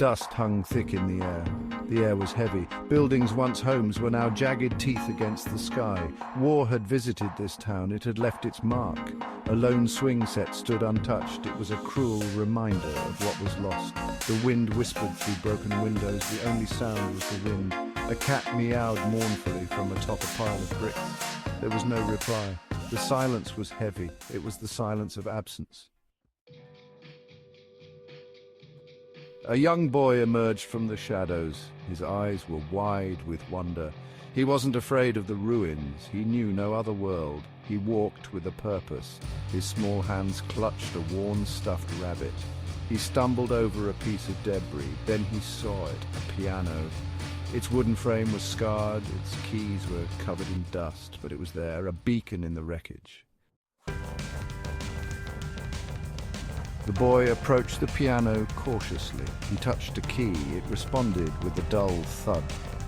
Dust hung thick in the air. The air was heavy. Buildings once homes were now jagged teeth against the sky. War had visited this town. It had left its mark. A lone swing set stood untouched. It was a cruel reminder of what was lost. The wind whispered through broken windows. The only sound was the wind. A cat meowed mournfully from atop a pile of bricks. There was no reply. The silence was heavy. It was the silence of absence. A young boy emerged from the shadows. His eyes were wide with wonder. He wasn't afraid of the ruins. He knew no other world. He walked with a purpose. His small hands clutched a worn stuffed rabbit. He stumbled over a piece of debris. Then he saw it, a piano. Its wooden frame was scarred. Its keys were covered in dust, but it was there, a beacon in the wreckage. The boy approached the piano cautiously. He touched a key. It responded with a dull thud.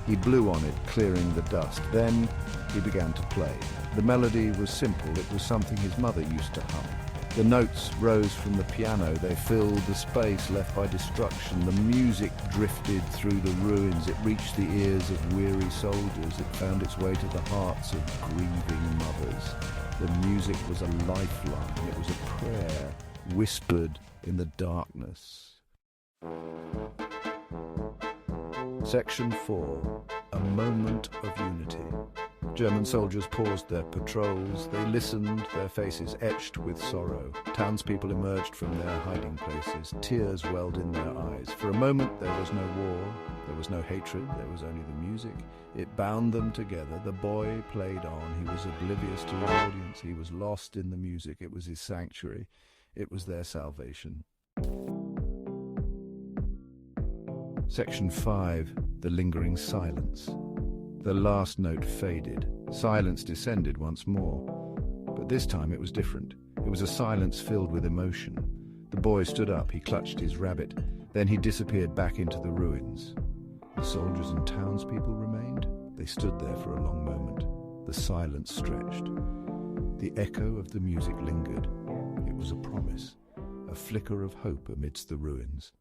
He blew on it, clearing the dust. Then he began to play. The melody was simple. It was something his mother used to hum. The notes rose from the piano. They filled the space left by destruction. The music drifted through the ruins. It reached the ears of weary soldiers. It found its way to the hearts of grieving mothers. The music was a lifeline. It was a prayer whispered in the darkness. Section 4. A moment of unity. German soldiers paused their patrols. They listened, their faces etched with sorrow. Townspeople emerged from their hiding places. Tears welled in their eyes. For a moment there was no war. There was no hatred. There was only the music. It bound them together. The boy played on. He was oblivious to his audience. He was lost in the music. It was his sanctuary. It was their salvation. Section 5. The lingering silence. The last note faded. Silence descended once more. But this time it was different. It was a silence filled with emotion. The boy stood up. He clutched his rabbit. Then he disappeared back into the ruins. The soldiers and townspeople remained. They stood there for a long moment. The silence stretched. The echo of the music lingered. It was a promise, a flicker of hope amidst the ruins.